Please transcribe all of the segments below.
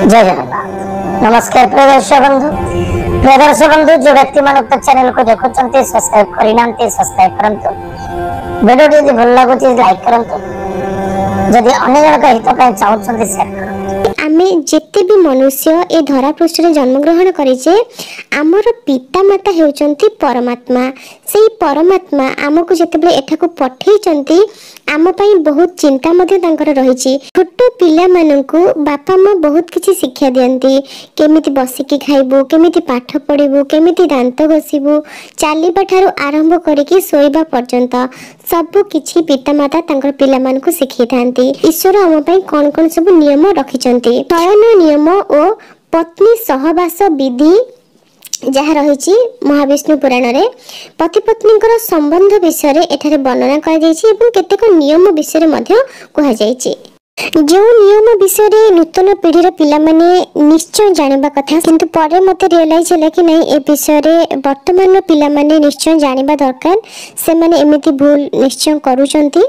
जय जगन्नाथ। नमस्कार प्रिय दर्शक बंधु जो व्यक्ति मान चैनल को देखुं सब्सक्राइब करना सब्सक्राइब करंतु वीडियो यदि भल लगुच लाइक करंतु जदि अन्य जन हित चाहते शेयर करंतु। आमे जेते भी मनुष्य ए धरा पृष्ठ रे जन्म ग्रहण करिचे आमर पिता माता हेउचंती परमात्मा। सेही परमात्मा आमको जेतेबेले एठाको पठेइचंती आम पई बहुत चिंता मध्ये तांकर रहिछि। छोटो पिला माननकु बापा मां बहुत किछि शिक्षा दियंती, केमिति बसिकी खाइबो, केमिति पाठ पढिबो, केमिति दांत घसिबो, चालिबा ठारो आरंभ करिकि सोइबा पर्यंत सब किछि पिता माता तांकर पिला मानकु सिखै थांती। ईश्वर आम पई कोन सब नियम रखिचंती। शयन नियम ओ पत्नी सहवास विधि जहाँ रही महाविष्णु पुराण रे पति पत्नी संबंध विषय एठारे वर्णना केतेक नियम विषय जो नियम विषय नूतन पीढ़ी पिला माने निश्चय जानवा कथा किंतु परे मते रियलाइज है कि नहीं ए विषय वर्तमान पिला माने निश्चय जानवा दरकार से माने एमिति भूल निश्चय करूचंती।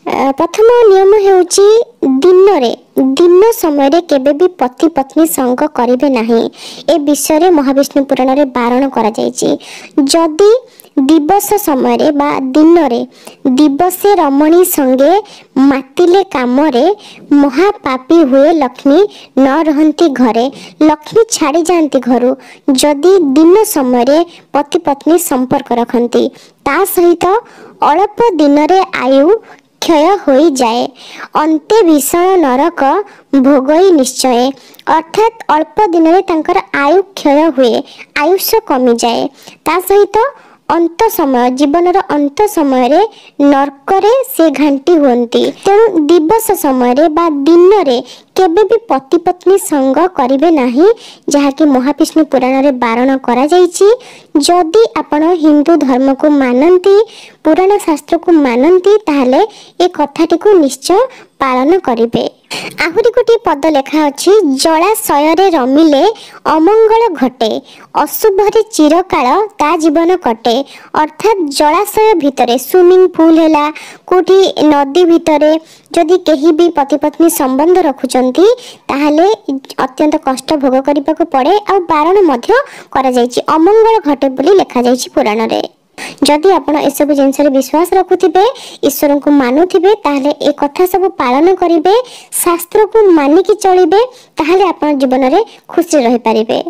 प्रथम नियम हेउची दिन समय रे केबे भी पति पत्नी संग करिवे नाही। ए विषय रे महाविष्णु पुराण रे बारण करा जायछि। जदि दिवस समय रे बा दिन रे दिवसे रमणी संगे मातिले काम रे महापापी हुए लक्ष्मी न रहंती घरे, लक्ष्मी छाड़ी जानती घरु। जदि दिन समय रे पति पत्नी संपर्क रखंती ता सहित अल्प दिन रे आयु क्षय हो जाए, अंते भीषण नरक भोगई निश्चय। अर्थात अल्प दिन रे तांकर आयु क्षय हुए, आयुष्य कमी जाए, ता सहित अंत समय जीवन अंत समय रे नरक रे से घंटी हुंती। तेणु दिवस समय रे बा दिन रे केबे भी पति पत्नी संग करिवे नाही, जहा कि महाविष्णु पुराण रे बारण करा जायछि। जदि आपण हिंदू धर्म को मानंती, पुराण शास्त्र को मानंती, ताहले ए कथाटी को निश्चय पालन करिवे। आहुरी गोटे पद लेखा अछि, जलाशय रे रमिले अमंगल घटे, अशुभ रे चिरकाल ता जीवन कटे। अर्थात जलाशय भितरे स्विमिंग पूल हैला कोठी नदी भितरे जदि केही भी पति पत्नी संबंध रखुचंती ताहले अत्यंत कष्ट भोग करिबा को पड़े आ बारण मध्य करा जायछि। अमंगल घटे बोली लेखा जायछि पुराण रे। जदि आपण ए सब जिनस रे विश्वास रखुथिबे, ईश्वर को मानुथिबे, ताहले ए कथा सब पालन करिवे, शास्त्र को मानि कि चलिबे, ताहले आपण जीवन रे खुशी रहि परिबे।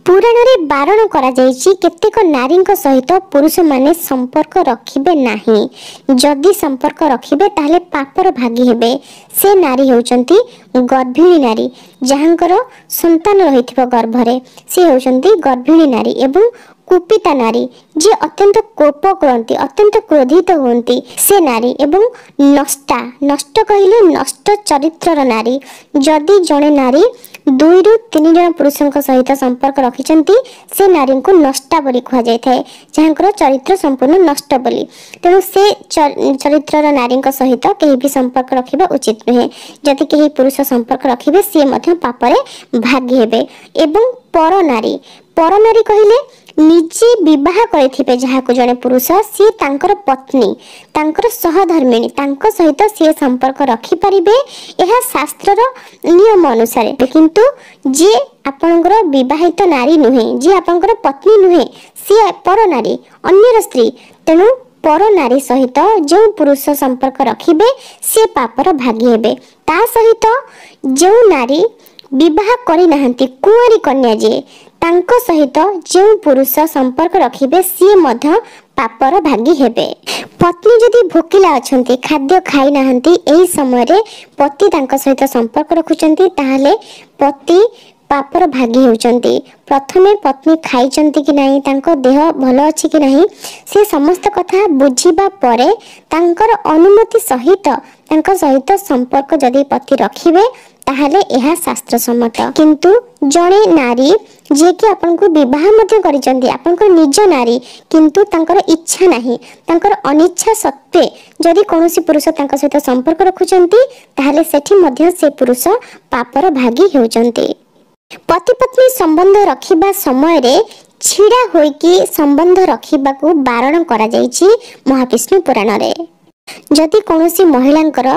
पुराण रे बारण करा जायछि केतेक नारीक सहित पुरुष माने संपर्क रखिबे नाही। जदि संपर्क रखिबे ताहले पापर भागी हेबे। से नारी होचंती गर्भिणी नारी, जहांकर संतान रहिथिबो गर्भरे, से होचंती गर्भिणी नारी। एवं कुपिता नारी जे अत्यंत कोप करती, अत्यंत क्रोधित होती, से नारी। एवं नष्ट कहले नष्ट चरित्र नारी। जदि जड़े नारी 2 ରୁ 3 जन पुरुषों सहित संपर्क रखिचंती से नारी को नष्टा बोली कहा जाय थाए, जहांकर चरित्र संपूर्ण नष्ट बोली। तेणु से चरित्र नारी सहित केही भी संपर्क रखिबा उचित नुहे। जदि केही पुरुष संपर्क रखिबे से मध्य पापरे भागी हेबे। एवं पर नारी कहले निजे विवाह करथिबे जहाको जने पुरुष, सी तांकर पत्नी, तांकर सहधर्मिणी, तांको सहित सी संपर्क रखि परिबे, एहा शास्त्रर नियम अनुसार। किंतु जे आपनकर विवाहित नारी नुहे, जे आपनकर पत्नी नुहे, सी पर नारी, अन्यर स्त्री। तेणु पर नारी सहित जो पुरुष संपर्क रखिबे से पापर भागी हेबे। ता सहित जो नारी विवाह करि नाहंती, कुंवारी कन्या जे, तांको सहित जो पुरुष संपर्क रखिबे सी मध्य पापर भागी हेबे। पत्नी जदि भोकिला अछंती, खाद्य खाई नाहंती, एही समय रे पति तांको सहित संपर्क रखुचंती, ताहाले पति पापर भागी होचंती। प्रथमे पत्नी खाइचंती कि नहीं, तांको देह भलो अछि कि नहीं, से समस्त कथा बुझिबा परे तांकर अनुमति सहित तांको सहित संपर्क जदि पति रखिबे ताहले एहा शास्त्र सम्मत। किंतु जणे नारी जे कि आपन को विवाह मध्य करिचंती, आपन को निज नारी, किंतु तांकर इच्छा नाही, तांकर अनिच्छा सत्वे जदि कोनोसी पुरुष तांका सहित संपर्क रखुचंती ताहले सेठी मध्य से पुरुष पापर भागी हेउचंती। पति पत्नी संबंध रखिबा समय रे छिड़ा होई कि संबंध रखिबा को बारण करा जायछि महाविष्णु पुराण रे। जदि कौनसी महिलांकर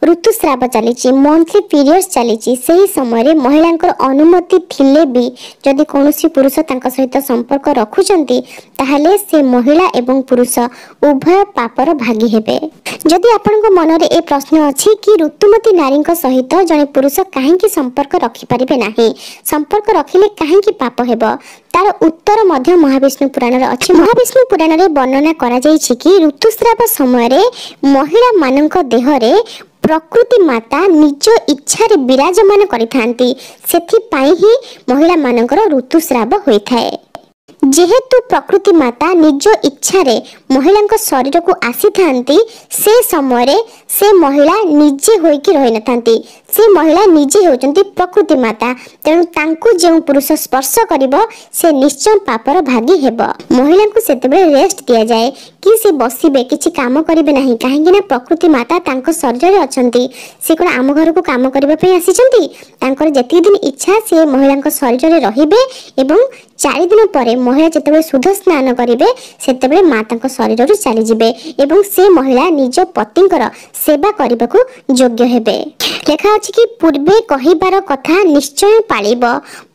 ऋतुस्राव चली मंथली पीरियड्स चली से समय महिलांकर अनुमति थिले भी जदि कौनसी पुरुष तांका सहित संपर्क रखुचंती ताहले से महिला एवं पुरुष उभय पापर भागी हेबे। जदि आपनक मनरे ए प्रश्न अछि कि ऋतुमती नारी सहित जने पुरुष काहेकि संपर्क रखि परिबे नाही, संपर्क रखिले काहेकि पाप हेबो, तार उत्तर मध्य महाविष्णु पुराण रे अछि। महाविष्णु पुराण रे वर्णना करा जायछि कि ऋतुस्राव समय रे महिला मानक देह रे प्रकृति माता निज इच्छा रे विराजमान करिथांती, सेथि पाई ही महिला मानकर ऋतुस्राव होइथाय। जेहेतु प्रकृति माता निज इच्छा रे महिला शरीर को आसी थांती से समय रे से महिला निजे होइकी रहि नथांती, से महिला निजे होचंती प्रकृति माता, तेणु तांकु जेउ पुरुष स्पर्श करिवो से निश्चय पापर भागी हेबो। महिला को सेतेबे रेस्ट दिया जाए कि से बसिबे किछि काम करिवे नाही, काहेकि ना प्रकृति माता तांको शरीर रे अछंती, से कोन आम घर को काम करिबा पे आसीचंती, तांकर जति दिन इच्छा से महिला शरीर रे रहिबे एवं 4 दिन परे महिला जेतेबे शुद्ध स्नान करिवे सेतेबे माता शरीर रू चली जिबे एवं से महिला निज पतिंकर सेवा करबाकू योग्य हेबे। लेखा अछि कि पूर्वे कहिबार कथा निश्चय पाळिब,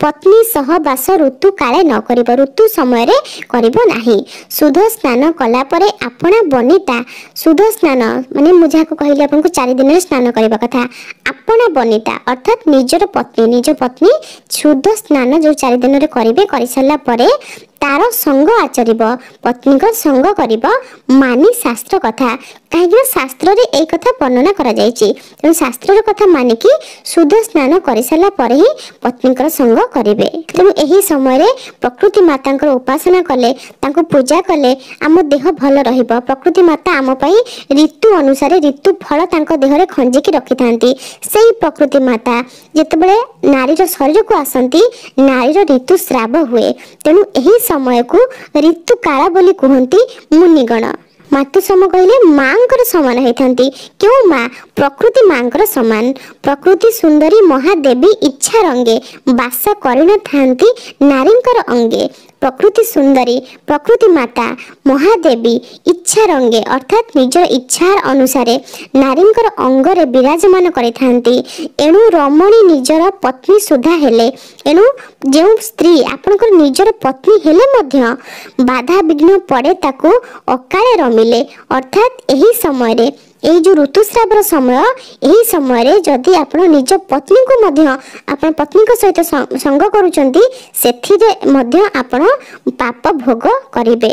पत्नी सहवास ऋतु काले न करिब, ऋतु समय रे करिब नाही। शुद्ध स्नान कला परे आपना बनिता शुद्ध स्नान माने मुझा को कहिले आपन को 4 दिन रे स्नान करबा कथा, आपना बनिता अर्थात निज पत्नी शुद्ध स्नान जो 4 दिन रे करिवे, करि सल्ला परे तार संग आचरिब, पत्नी को संग करिब मानी शास्त्र कथा, कहीं शास्त्र रे एक कथा वर्णना करा जायछि, तेणु शास्त्र रे कथा माने कि शुद्ध स्नान करि सल्ला परे ही पत्नी को संग करिवे। तेणु एही समय रे प्रकृति मातांकर उपासना कले, तांको पूजा कले आम देह भल रहिबो। प्रकृति माता आम पई ऋतु अनुसार ऋतु फल तांको देह रे खंजिकी रखिथांती, सेही प्रकृति माता जेतेबेले नारीर शरीर को आसंती नारीर ऋतुस्राव हुए, तेणु एही समय को ऋतु काल बोली कहती मुनिगण। मातु सम कहले मांकर समान होइथांती, क्यों माँ प्रकृति मांकर समान, प्रकृति सुंदरी महादेवी इच्छा रंगे बास करिन थांती नारींकर अंगे। प्रकृति सुंदरी प्रकृति माता महादेवी इच्छा रंगे अर्थात निजर इच्छा अनुसार नारींकर अंगरे विराजमान करिथांती, एणु रमणी निजर पत्नी सुधा हेले, एणु जेउ स्त्री आपनकर निजर पत्नी हेले मध्य बाधा विघ्न पड़े ताको अकाले रमिले, अर्थात एही समय रे एही जो ऋतुस्राव समय एही समय रे जदि आपण निज पत्नी को मध्य आपण पत्नी को सहित संग करूचंती सेथिरे मध्य आपण पाप भोग करिवे।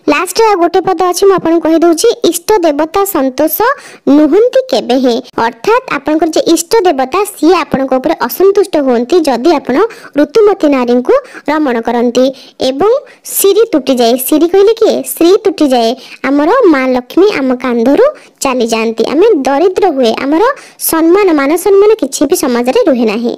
लास्ट गोटे पद अछि म आपन कहि दउची, इष्ट देवता संतोष नुहंती केबे हे, अर्थात आपनकर जे इष्ट देवता सी आपन को ऊपर असंतुष्ट होंती जदि आपन ऋतुमती नारी को रमण करंती एवं सिरी टूटी जाए, सिरी कहले कि श्री टूटी जाए, हमर मां लक्ष्मी आम कांधरु चली जानती, आमे दरिद्र हुए, हमर सम्मान मान सम्मान किछि भी समाज रे रहे नाही।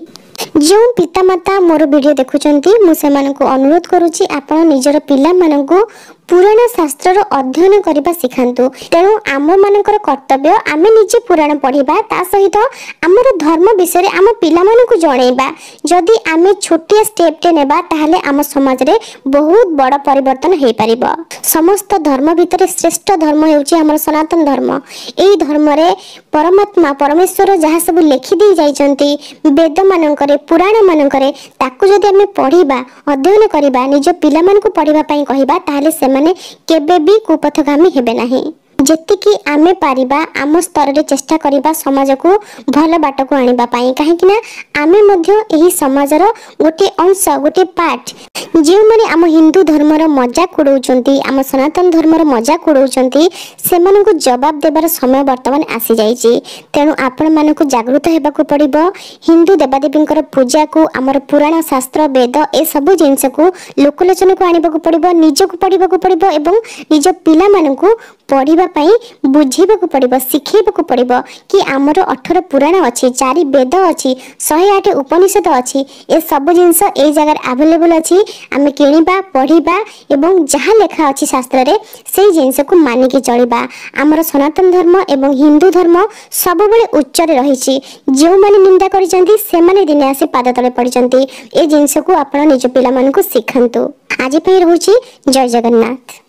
जो पितामाता मोर वीडियो देखुचंती मु सेमान को अनुरोध करूची आपण निजर पिला मानन को पुराण शास्त्र अध्ययन करबा सिखांतु, तेणु आम मानकर कर्तव्य आमे निजे पुराण पढ़िबा ता सहित आमर धर्म विषय रे आम पिला मानन को जणैबा। जदि आमे छोटिया स्टेप टे नेबा ताहले आम समाज रे बहुत बड़ परिवर्तन हे परिबो। समस्त धर्म भितर श्रेष्ठ धर्म हेउची हमर सनातन धर्म। एई धर्म रे परमात्मा परमेश्वर जहा सब लिखि दी जाइचंती वेद मानकरे पुराण मानकरे ताकू जदि आमे पढ़िबा अध्ययन करबा निज पिला मान को पढ़िबा पई कहिबा ताहले सेमाने केबे भी कुपथगामी हेबे नाही। जेतिकी आमे पारिबा आम स्तर रे चेष्टा करिबा समाज को भल बाट को आनिबा पाई, काहेकि ना आमे मध्य एही समाजर गोटे अंश गोटे पार्ट। जे माने आम हिंदू धर्मर मजाक उड़ौचंती आम सनातन धर्मर मजाक उड़ौचंती सेमान को जवाब देबार समय वर्तमान आसी जाइछि। तेणु आपण मान को जागृत हेबाकू पड़िबो। हिंदू देवादेवींकर पूजा को आमर पुराण शास्त्र वेद ए सब जिंस को लोकलोचन को आनिबाकू पड़िबो, निज को पढ़िबाकू पड़िबो एवं निज पिला मान को पढ़िबा पई बुझेबाकू पड़िबो, सिखेबाकू पड़िबो कि आमर 18 पुराण अछि, 4 वेद अछि, 108 उपनिषद अछि, ए सब जिंस ए जगह अवेलेबल अछि। आमे किनिबा पढ़िबा एवं जहाँ लेखा अछि शास्त्र रे सेही जिंस को मानि के चलिबा। आमर सनातन धर्म एवं हिंदू धर्म सब बेले उच्च रे रहिछि। जो माने निंदा करिसंती से माने दिने आसी पाद तले पड़िसंती। ए जिंस को आपण निज पिला मान को सिखंतु। आज पे रहूछि जय जगन्नाथ।